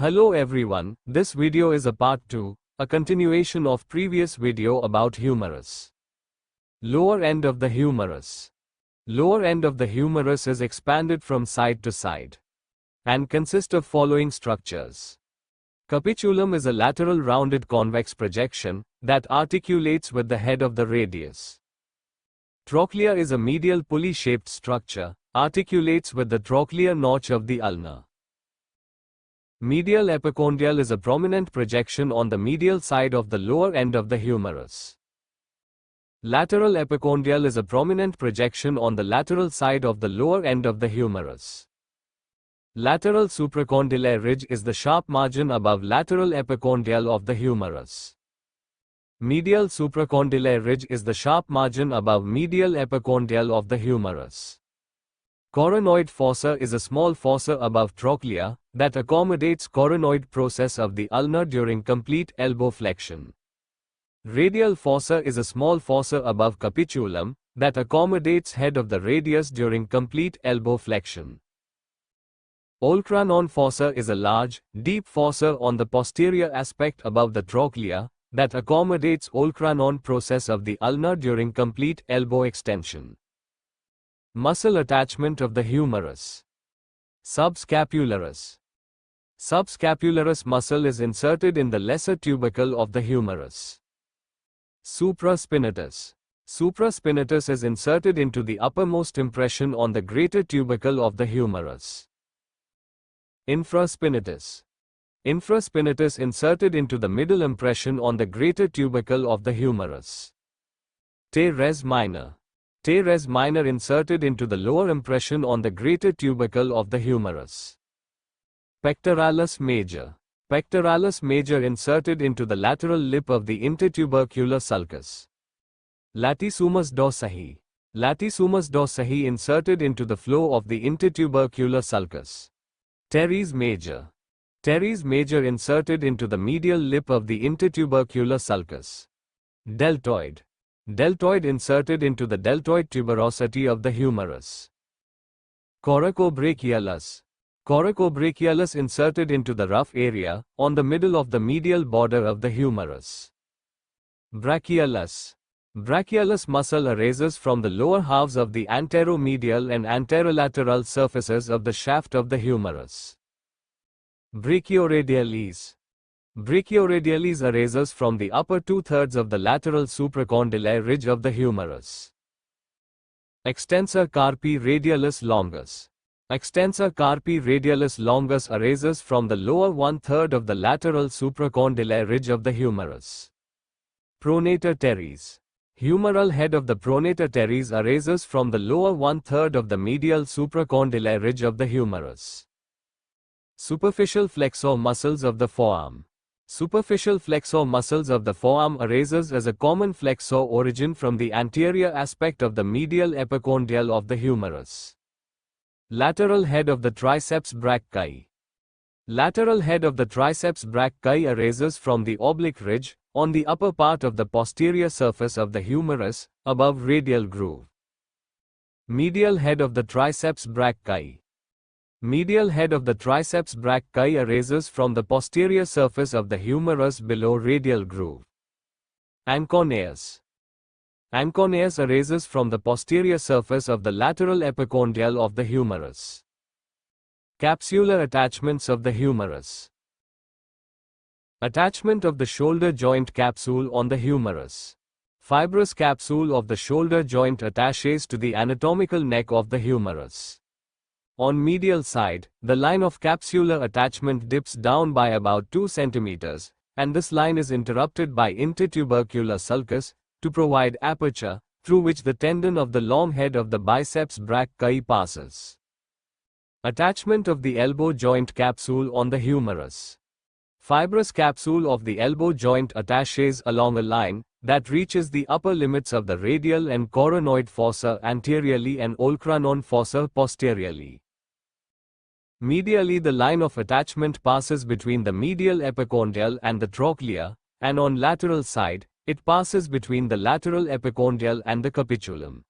Hello everyone, this video is a part 2, a continuation of previous video about humerus. Lower end of the humerus. Lower end of the humerus is expanded from side to side and consists of following structures. Capitulum is a lateral rounded convex projection that articulates with the head of the radius. Trochlea is a medial pulley-shaped structure, articulates with the trochlear notch of the ulna. Medial epicondyle is a prominent projection on the medial side of the lower end of the humerus. Lateral epicondyle is a prominent projection on the lateral side of the lower end of the humerus. Lateral supracondylar ridge is the sharp margin above lateral epicondyle of the humerus. Medial supracondylar ridge is the sharp margin above medial epicondyle of the humerus. Coronoid fossa is a small fossa above trochlea that accommodates coronoid process of the ulna during complete elbow flexion. Radial fossa is a small fossa above capitulum that accommodates head of the radius during complete elbow flexion. Olecranon fossa is a large, deep fossa on the posterior aspect above the trochlea that accommodates olecranon process of the ulna during complete elbow extension. Muscle attachment of the humerus. Subscapularis. Subscapularis muscle is inserted in the lesser tubercle of the humerus. Supraspinatus. Supraspinatus is inserted into the uppermost impression on the greater tubercle of the humerus. Infraspinatus. Infraspinatus inserted into the middle impression on the greater tubercle of the humerus. Teres minor. Teres minor inserted into the lower impression on the greater tubercle of the humerus. Pectoralis major. Pectoralis major inserted into the lateral lip of the intertubercular sulcus. Latissimus dorsi. Latissimus dorsi inserted into the flow of the intertubercular sulcus. Teres major. Teres major inserted into the medial lip of the intertubercular sulcus. Deltoid. Deltoid inserted into the deltoid tuberosity of the humerus. Coracobrachialis. Coracobrachialis inserted into the rough area, on the middle of the medial border of the humerus. Brachialis. Brachialis muscle arises from the lower halves of the anteromedial and anterolateral surfaces of the shaft of the humerus. Brachioradialis. Brachioradialis arises from the upper two-thirds of the lateral supracondylar ridge of the humerus. Extensor carpi radialis longus. Extensor carpi radialis longus arises from the lower one-third of the lateral supracondylar ridge of the humerus. Pronator teres. Humeral head of the pronator teres arises from the lower one-third of the medial supracondylar ridge of the humerus. Superficial flexor muscles of the forearm. Superficial flexor muscles of the forearm arises as a common flexor origin from the anterior aspect of the medial epicondyle of the humerus. Lateral head of the triceps brachii. Lateral head of the triceps brachii arises from the oblique ridge, on the upper part of the posterior surface of the humerus, above radial groove. Medial head of the triceps brachii. Medial head of the triceps brachii arises from the posterior surface of the humerus below radial groove. Anconeus. Anconeus arises from the posterior surface of the lateral epicondyle of the humerus. Capsular attachments of the humerus. Attachment of the shoulder joint capsule on the humerus. Fibrous capsule of the shoulder joint attaches to the anatomical neck of the humerus. On medial side, the line of capsular attachment dips down by about 2 cm, and this line is interrupted by intertubercular sulcus, to provide aperture, through which the tendon of the long head of the biceps brachii passes. Attachment of the elbow joint capsule on the humerus. Fibrous capsule of the elbow joint attaches along a line that reaches the upper limits of the radial and coronoid fossa anteriorly and olecranon fossa posteriorly. Medially, the line of attachment passes between the medial epicondyle and the trochlea, and on lateral side, it passes between the lateral epicondyle and the capitulum.